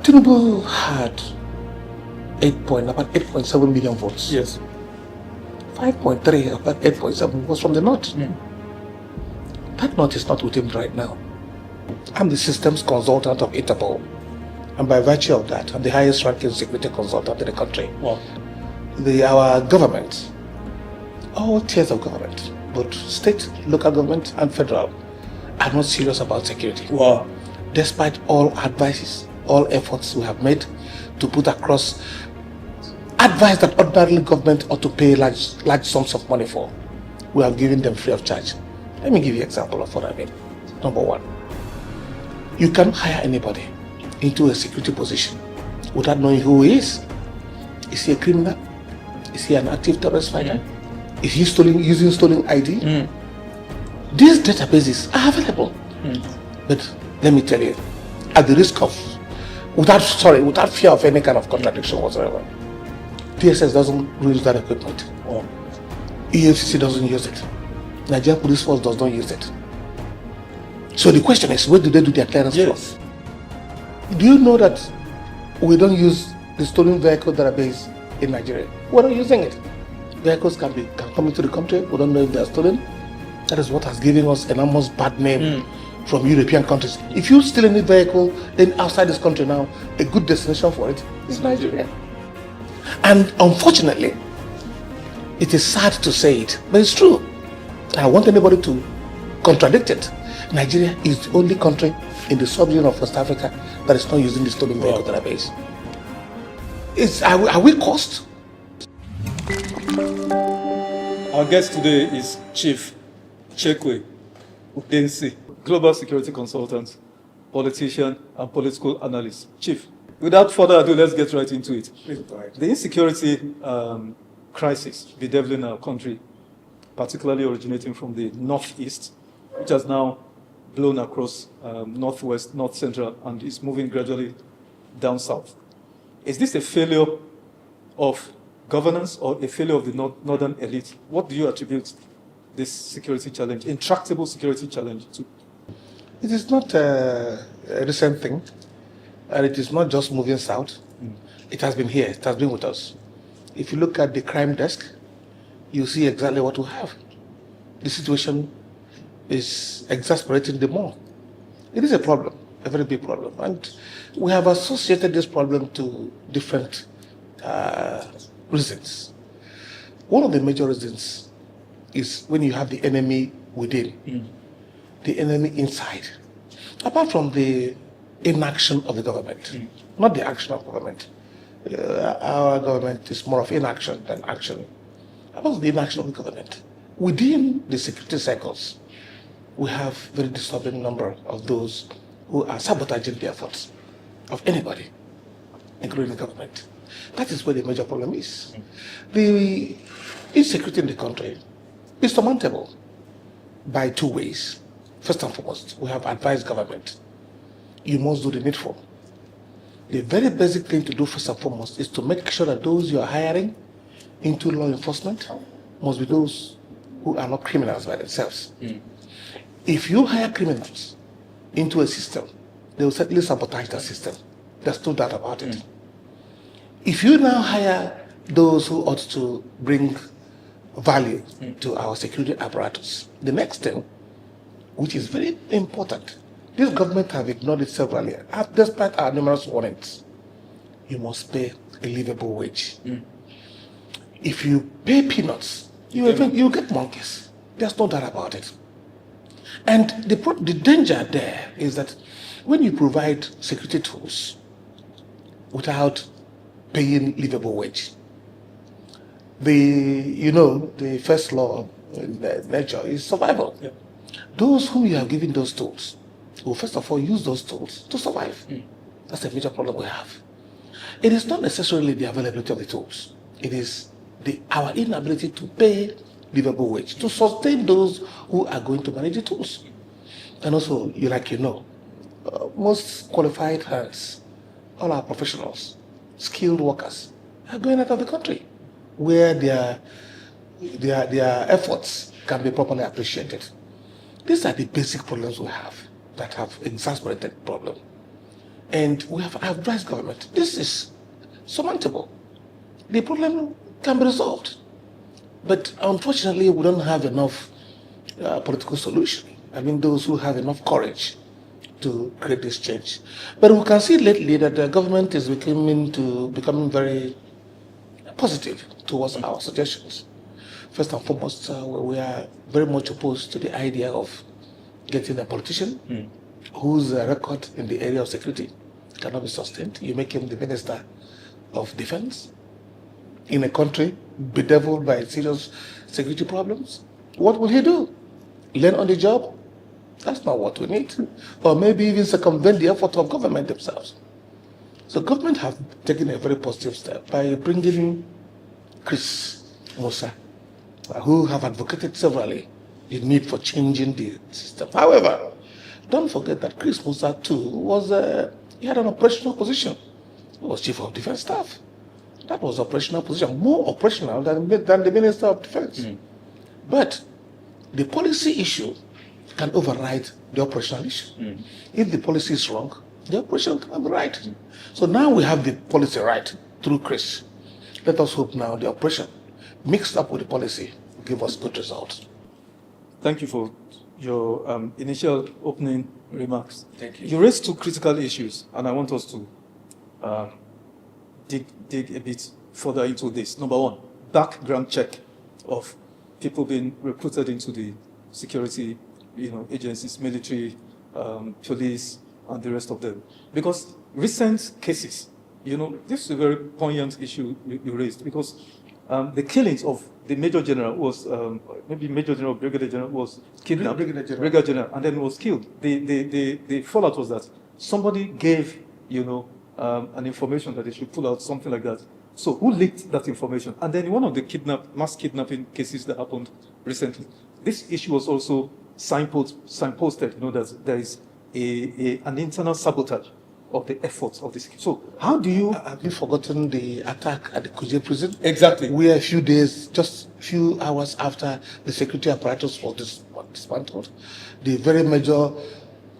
Tinubu had about 8.7 million votes. Yes. 5.3 of that 8.7 was from the North. That North is not with him right now. I'm the systems consultant of Interpol. And by virtue of that, I'm the highest ranking security consultant in the country. Wow. Our government, all tiers of government, both state, local government, and federal, are not serious about security. Wow. Despite all advices, all efforts we have made to put across advice that ordinarily government ought to pay large sums of money for, we have given them free of charge. Let me give you an example of what I mean. Number one, you can hire anybody into a security position without knowing who he is. Is he a criminal? Is he an active terrorist fighter? Is he using stolen ID? These databases are available. But let me tell you, at the risk of, without fear of any kind of contradiction whatsoever, DSS doesn't use that equipment. Or EFCC doesn't use it. Nigerian Police Force does not use it. So the question is, where do they do their clearance from? Do you know that we don't use the stolen vehicle database in Nigeria? We're not using it. Vehicles can come into the country, we don't know if they're stolen. That is what has given us an almost bad name from European countries. If you steal any vehicle outside this country now, a good destination for it is Nigeria. And unfortunately, it is sad to say it, but it's true. I want anybody to contradict it. Nigeria is the only country in the sub-region of West Africa that is not using the stolen vehicle database. Are we cost? Our guest today is Chief Chekwe Udensi, Global Security Consultant, politician, and political analyst. Chief, without further ado, let's get right into it. The insecurity crisis bedeviling our country, particularly originating from the northeast, which has now blown across northwest, north central, and is moving gradually down south. Is this a failure of governance or a failure of the northern elite? What do you attribute this security challenge, intractable security challenge, to? It is not a recent thing, and it is not just moving south. It has been here, it has been with us. If you look at the crime desk, you see exactly what we have. The situation is exasperating the more. It is a problem, a very big problem, and we have associated this problem to different reasons. One of the major reasons is when you have the enemy within, the enemy inside. Apart from the inaction of the government, not the action of government. Our government is more of inaction than action. About the inaction of the government. Within the security circles, we have very disturbing number of those who are sabotaging the efforts of anybody, including the government. That is where the major problem is. The insecurity in the country is surmountable by two ways. First and foremost, we have advised government. You must do the needful. The very basic thing to do first and foremost is to make sure that those you are hiring into law enforcement must be those who are not criminals by themselves. If you hire criminals into a system, they will certainly sabotage that system. There's no doubt about it. If you now hire those who ought to bring value to our security apparatus, the next thing, which is very important, this government have ignored it severally, despite our numerous warnings. You must pay a livable wage. If you pay peanuts, you get monkeys. There's no doubt about it. And the danger there is that when you provide security tools without paying livable wage, the first law in nature is survival. Those whom you have given those tools will first of all use those tools to survive. That's a major problem we have. It is not necessarily the availability of the tools. It is our inability to pay livable wage to sustain those who are going to manage the tools. And also, most qualified hands, all our professionals, skilled workers, are going out of the country where their efforts can be properly appreciated. These are the basic problems we have that have exacerbated the problem. And we have advised government, this is surmountable. The problem can be resolved. But unfortunately, we don't have enough political solution. I mean, those who have enough courage to create this change. But we can see lately that the government is becoming very positive towards our suggestions. First and foremost, we are very much opposed to the idea of getting a politician whose record in the area of security cannot be sustained. You make him the Minister of Defense in a country bedeviled by serious security problems. What will he do? Learn on the job? That's not what we need. Or maybe even circumvent the effort of government themselves. So government have taken a very positive step by bringing in Chris Musa, who have advocated severally the need for changing the system. However, don't forget that Chris Musa too he had an operational position. He was Chief of Defense Staff. That was operational position, more operational than the Minister of Defense. But the policy issue can override the operational issue. If the policy is wrong, the operation can be right. So now we have the policy right through Chris. Let us hope now the operation mixed up with the policy will give us good results. Thank you for your initial opening remarks. Thank you. You raised two critical issues, and I want us to dig a bit further into this. Number one, background check of people being recruited into the security agencies, military, police, and the rest of them. Because recent cases, this is a very poignant issue you raised, because the killings of the Major General was, maybe Major General, Brigadier General was kidnapped, Brigadier General, and then was killed. The fallout was that somebody gave, an information that they should pull out, something like that. So who leaked that information? And then in one of the mass kidnapping cases that happened recently, this issue was also signposted, that there is an internal sabotage of the efforts of this. So how do you... Have you forgotten the attack at the Kuje prison? Exactly. Where just a few hours after the security apparatus was dismantled, the very major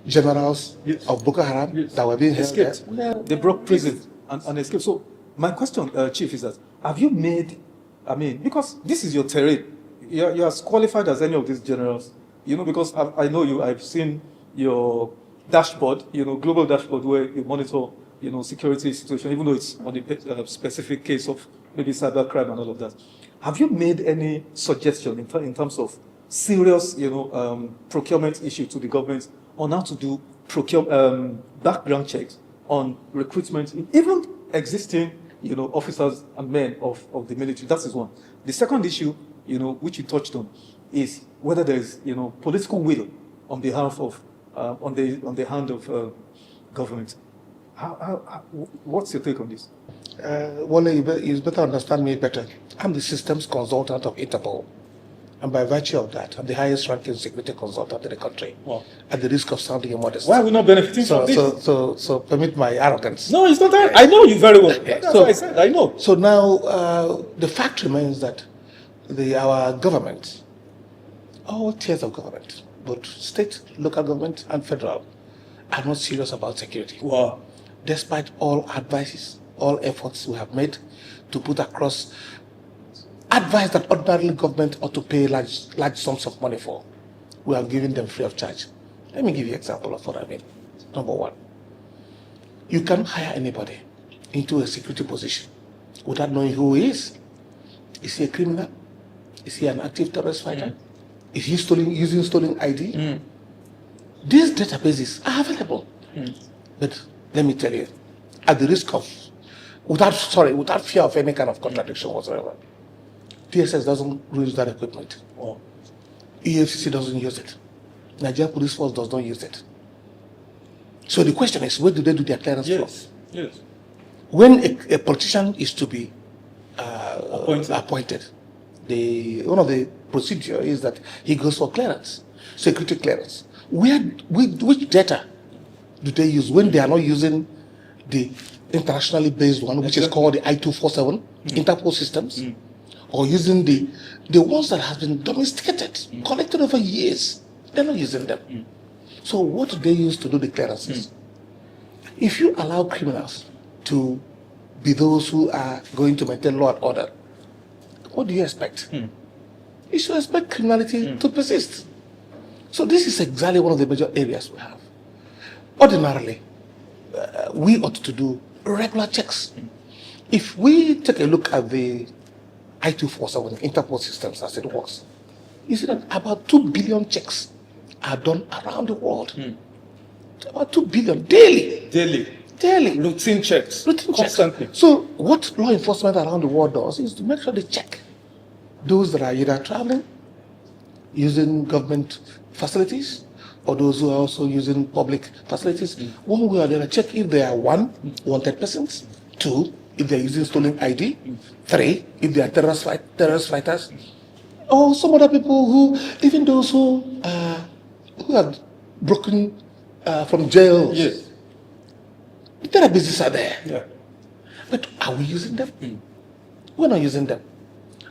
generals of Boko Haram that were being escaped. They broke prison and escaped. So my question, Chief, is that have you made, because this is your terrain, you're as qualified as any of these generals, because I know you, I've seen your dashboard, global dashboard where you monitor, security situation, even though it's on a specific case of maybe cybercrime and all of that. Have you made any suggestion in terms of serious, procurement issue to the government on how to do background checks on recruitment, even existing, officers and men of the military? That is one. The second issue, which you touched on, is whether there is, political will on behalf of, on the hand of government. What's your take on this? Well, you better understand me better. I'm the systems consultant of Interpol. And by virtue of that, I'm the highest ranking security consultant in the country. Wow. At the risk of sounding immodest. Why are we not benefiting from this? So permit my arrogance. No, it's not that. I know you very well. That's what I said. I know. So now the fact remains that our government, all tiers of government, both state, local government, and federal, are not serious about security. Wow. Despite all advices, all efforts we have made to put across advice that ordinarily government ought to pay large sums of money for, we have given them free of charge. Let me give you an example of what I mean. Number one, you cannot hire anybody into a security position without knowing who he is. Is he a criminal? Is he an active terrorist fighter? Is he using stolen ID? These databases are available. But let me tell you, at the risk of, without fear of any kind of contradiction whatsoever, TSS doesn't use that equipment. Or EFCC doesn't use it. Nigerian Police Force does not use it. So the question is, where do they do their clearance from? Yes. When a politician is to be appointed, one of the procedure is that he goes for clearance, security clearance. Which data do they use when they are not using the internationally based one, which is called the I-247 Interpol systems, or using the ones that have been domesticated, collected over years? They're not using them. So what do they use to do the clearances? If you allow criminals to be those who are going to maintain law and order, what do you expect? You should expect criminality to persist. So this is exactly one of the major areas we have. Ordinarily, we ought to do regular checks. If we take a look at the I-247 Interpol systems as it works, you see that about 2 billion checks are done around the world. About 2 billion daily. Daily. Routine checks. Constantly. So what law enforcement around the world does is to make sure they check those that are either traveling, using government facilities, or those who are also using public facilities. One way or the other, check if they are one, wanted persons, two, if they're using stolen ID, three, if they are terrorist fighters, or some other people who, even those who have broken from jails. Yes. The therapists are there. Yeah. But are we using them? We're not using them.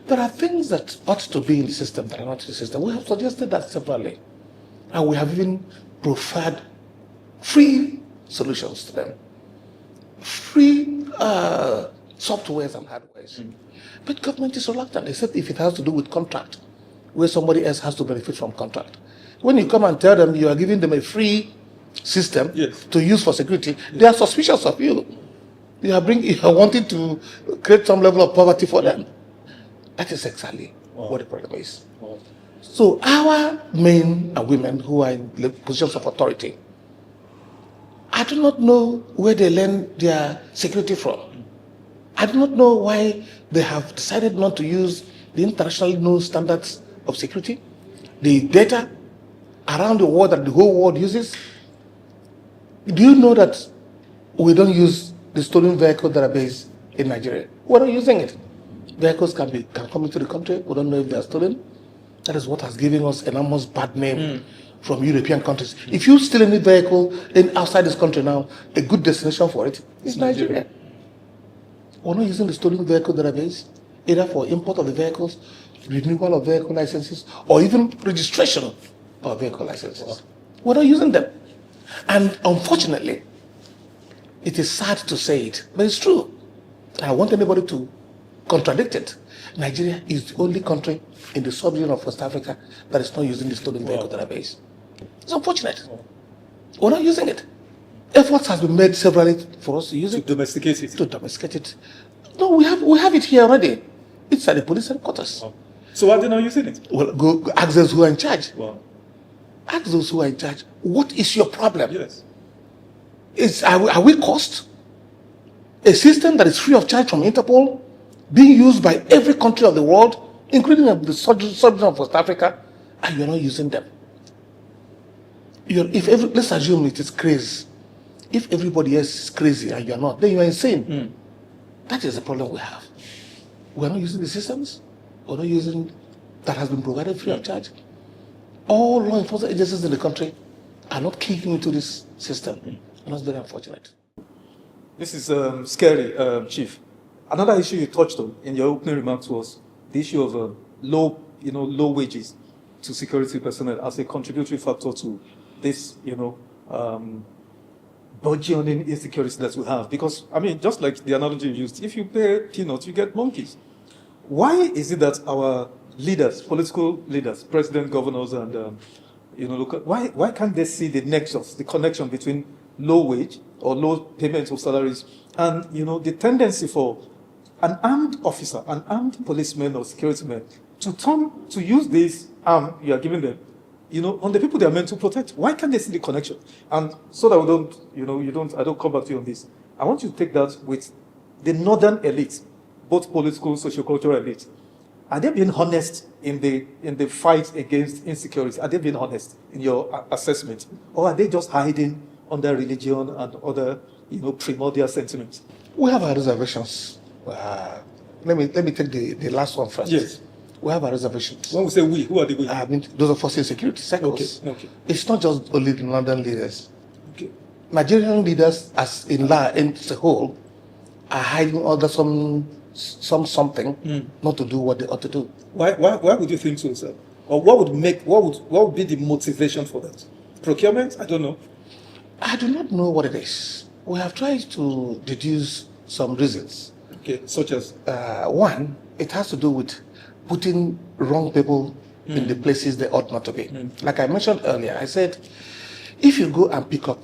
There are things that ought to be in the system that are not in the system. We have suggested that severally. And we have even preferred free solutions to them. Free softwares and hardwares. But government is reluctant, except if it has to do with contract, where somebody else has to benefit from contract. When you come and tell them you are giving them a free system to use for security, they are suspicious of you. You are wanting to create some level of poverty for them. That is exactly what the problem is. So our men and women who are in positions of authority, I do not know where they learn their security from. I do not know why they have decided not to use the internationally known standards of security, the data around the world that the whole world uses. Do you know that we don't use the stolen vehicle database in Nigeria? We're not using it. Vehicles can come into the country. We don't know if they are stolen. That is what has given us an almost bad name from European countries. If you steal any vehicle outside this country now, a good destination for it is Nigeria. We're not using the stolen vehicle database, either for import of the vehicles, renewal of vehicle licenses, or even registration of vehicle licenses. We're not using them. And unfortunately, it is sad to say it, but it's true. I don't want anybody to contradict it. Nigeria is the only country in the sub-region of West Africa that is not using the stolen vehicle database. It's unfortunate. We're not using it. Efforts has been made severally for us to use it. To domesticate it. To domesticate it. No, we have it here already. It's at the police headquarters. So why are they not using it? Well, go ask those who are in charge. Wow. Ask those who are in charge. What is your problem? Yes. Are we cost? A system that is free of charge from Interpol, being used by every country of the world, including the sub-region of West Africa, and you're not using them. Let's assume it is crazy. If everybody else is crazy and you're not, then you're insane. That is the problem we have. We're not using the systems. We're not using that has been provided free of charge. All law enforcement agencies in the country are not keying into this system. And that's very unfortunate. This is scary, Chief. Another issue you touched on in your opening remarks was the issue of low wages to security personnel as a contributory factor to this, burgeoning insecurity that we have. Because, I mean, just like the analogy you used, if you pay peanuts, you get monkeys. Why is it that our leaders, political leaders, president, governors, and local, why can't they see the nexus, the connection between low wage or low payments of salaries and the tendency for an armed officer, an armed policeman or security man to use this arm you are giving them, on the people they are meant to protect? Why can't they see the connection? And so that I don't come back to you on this. I want you to take that with the northern elite, both political, sociocultural elite. Are they being honest in the fight against insecurity? Are they being honest in your assessment? Or are they just hiding under religion and other, primordial sentiments? We have our reservations. Let me take the last one first. Yes. We have our reservations. When we say we, who are the we? I mean, those of us in security circles. Okay. It's not just only the London leaders. Okay. Nigerian leaders, as in a whole, are hiding under something not to do what they ought to do. Why would you think so, sir? Or what would be the motivation for that? Procurement? I don't know. I do not know what it is. We have tried to deduce some reasons. Okay, such as? One, it has to do with putting wrong people in the places they ought not to be. Like I mentioned earlier, I said, if you go and pick up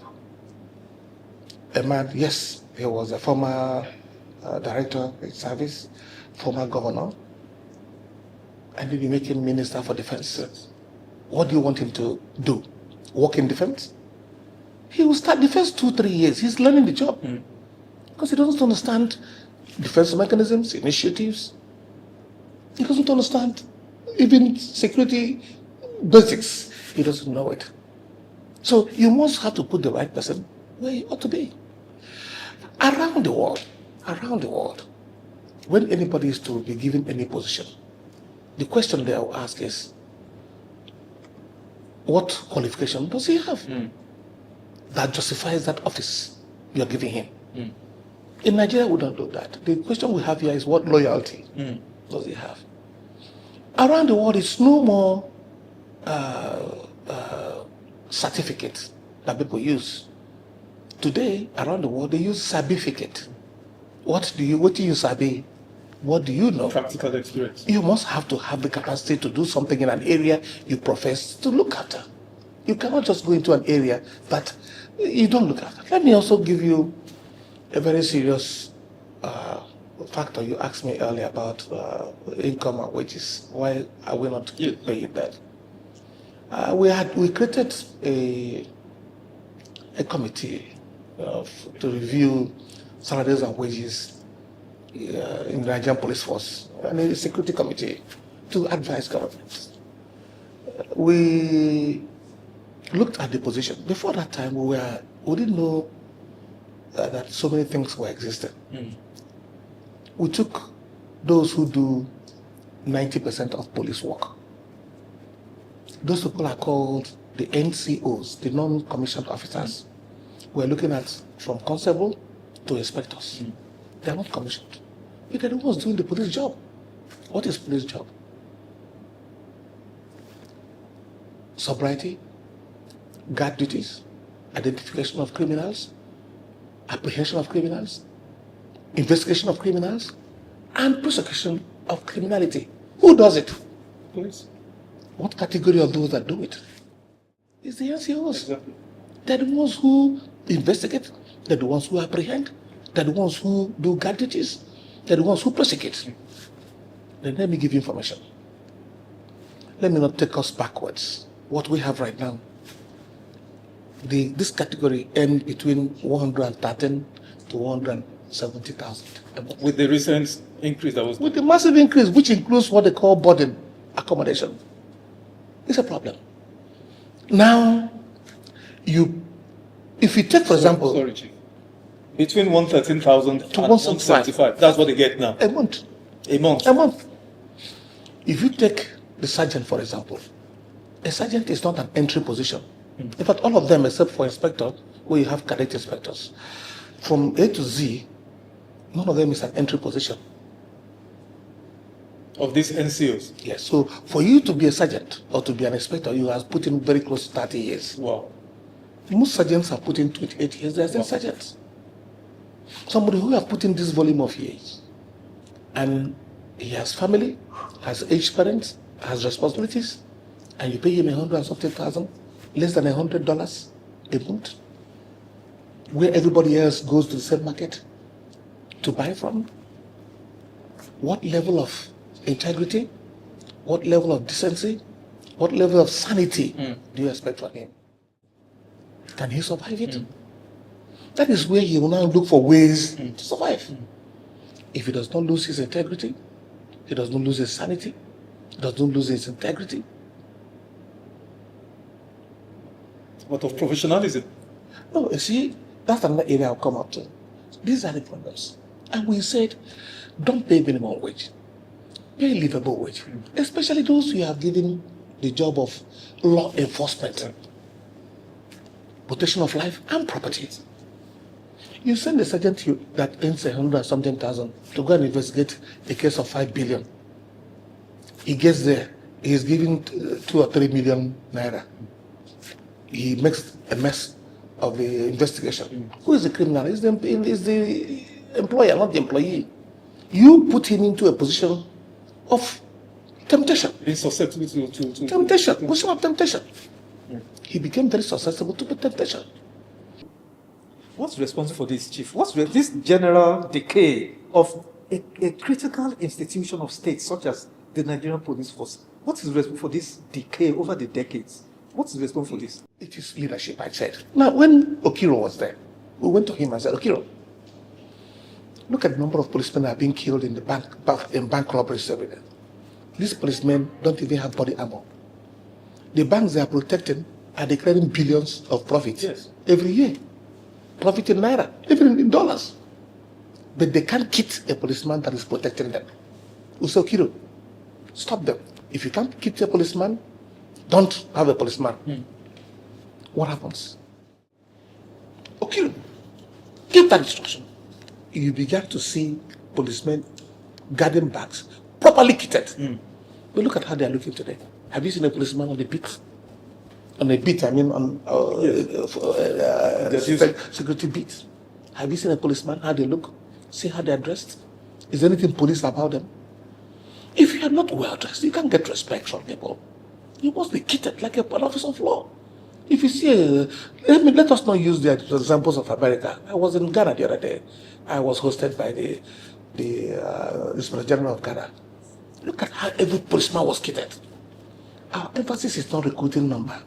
a man, yes, he was a former director in service, former governor, and then you make him Minister for Defense. Yes. What do you want him to do? Work in defense? He will start the first 2-3 years. He's learning the job because he doesn't understand defense mechanisms, initiatives. He doesn't understand even security basics. He doesn't know it. So you must have to put the right person where he ought to be. Around the world, when anybody is to be given any position, the question they will ask is, what qualification does he have that justifies that office you are giving him? In Nigeria, we don't do that. The question we have here is, what loyalty does he have? Around the world, it's no more certificate that people use. Today, around the world, they use certificate. What do you sabi? What do you know? Practical experience. You must have to have the capacity to do something in an area you profess to look after. You cannot just go into an area that you don't look after. Let me also give you a very serious factor. You asked me earlier about income and wages. Why are we not paying that? We created a committee to review salaries and wages in the Nigerian police force, and a security committee to advise government. We looked at the position. Before that time, we didn't know that so many things were existing. We took those who do 90% of police work. Those people are called the NCOs, the non-commissioned officers. We're looking at from constable to inspectors. They're not commissioned. But they're the ones doing the police job. What is police job? Sobriety, guard duties, identification of criminals, apprehension of criminals, investigation of criminals, and prosecution of criminality. Who does it? Police. What category of those that do it? It's the NCOs. Exactly. They're the ones who investigate. They're the ones who apprehend. They're the ones who do guard duties. They're the ones who prosecute. Then let me give you information. Let me not take us backwards. What we have right now, this category earned between 113 to 170,000 a month. With the recent increase that was... With the massive increase, which includes what they call boarding accommodation, it's a problem. Now, if you take, for example... Sorry, Chief. Between 113,000 and 175. That's what they get now. A month. A month. A month. If you take the sergeant, for example, a sergeant is not an entry position. In fact, all of them, except for inspector, where you have cadet inspectors, from A to Z, none of them is an entry position. Of these NCOs? Yes. So for you to be a sergeant or to be an inspector, you have put in very close to 30 years. Wow. Most sergeants have put in 28 years. They're still sergeants. Somebody who has put in this volume of years, and he has family, has aged parents, has responsibilities, and you pay him 100-something thousand, less than $100 a month, where everybody else goes to the same market to buy from. What level of integrity, what level of decency, what level of sanity do you expect from him? Can he survive it? That is where he will now look for ways to survive. If he does not lose his integrity, he does not lose his sanity, he does not lose his integrity. What of professionalism? No, you see, that's another area I'll come up to. These are the problems. And we said, don't pay minimum wage. Pay livable wage. Especially those who have given the job of law enforcement, protection of life and property. You send a sergeant that earns 100-something thousand to go and investigate a case of 5 billion. He gets there, he's given 2 or 3 million naira. He makes a mess of the investigation. Who is the criminal? Is the employer, not the employee. You put him into a position of temptation. Being susceptible to Temptation, position of temptation. He became very susceptible to the temptation. What's responsible for this, Chief? This general decay of a critical institution of state such as the Nigerian police force? What is responsible for this decay over the decades? What is responsible for this? It is leadership, I said. Now, when Okiro was there, we went to him and said, Okiro, look at the number of policemen that are being killed in bank robberies every day. These policemen don't even have body armor. The banks they are protecting are declaring billions of profit every year. Profit in naira, even in dollars. But they can't kit a policeman that is protecting them. We say, Okiro, stop them. If you can't kit a policeman, don't have a policeman. What happens? Okiro, give that instruction. You began to see policemen guarding bags, properly kitted. But look at how they are looking today. Have you seen a policeman on the beat? On the beat, I mean on security beats. Have you seen a policeman, how they look? See how they are dressed? Is there anything police about them? If you are not well dressed, you can't get respect from people. You must be kitted like an officer of law. If you see let us not use the examples of America. I was in Ghana the other day. I was hosted by the Inspector General of Ghana. Look at how every policeman was kitted. Our emphasis is not recruiting number.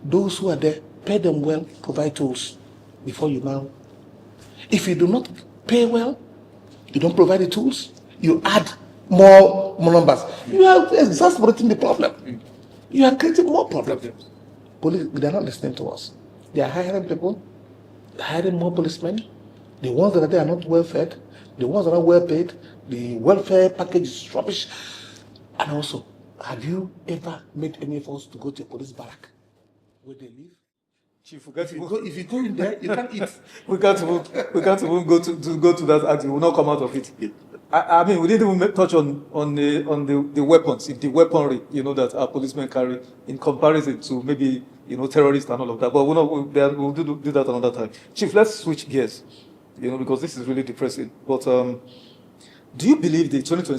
Those who are there, pay them well, provide tools before you now. If you do not pay well, you don't provide the tools, you add more numbers. You are exacerbating the problem. You are creating more problems. Police, they are not listening to us. They are hiring people, hiring more policemen. The ones that are there are not well fed. The ones that are well paid. The welfare package is rubbish. And also, have you ever made any efforts to go to a police barrack where they live? Chief, If you go in there, you can't eat. we can't even go to that act. We will not come out of it. I mean, we didn't even touch on the weapons, the weaponry, that our policemen carry in comparison to maybe, terrorists and all of that. But we'll do that another time. Chief, let's switch gears, because this is really depressing. But do you believe the 2020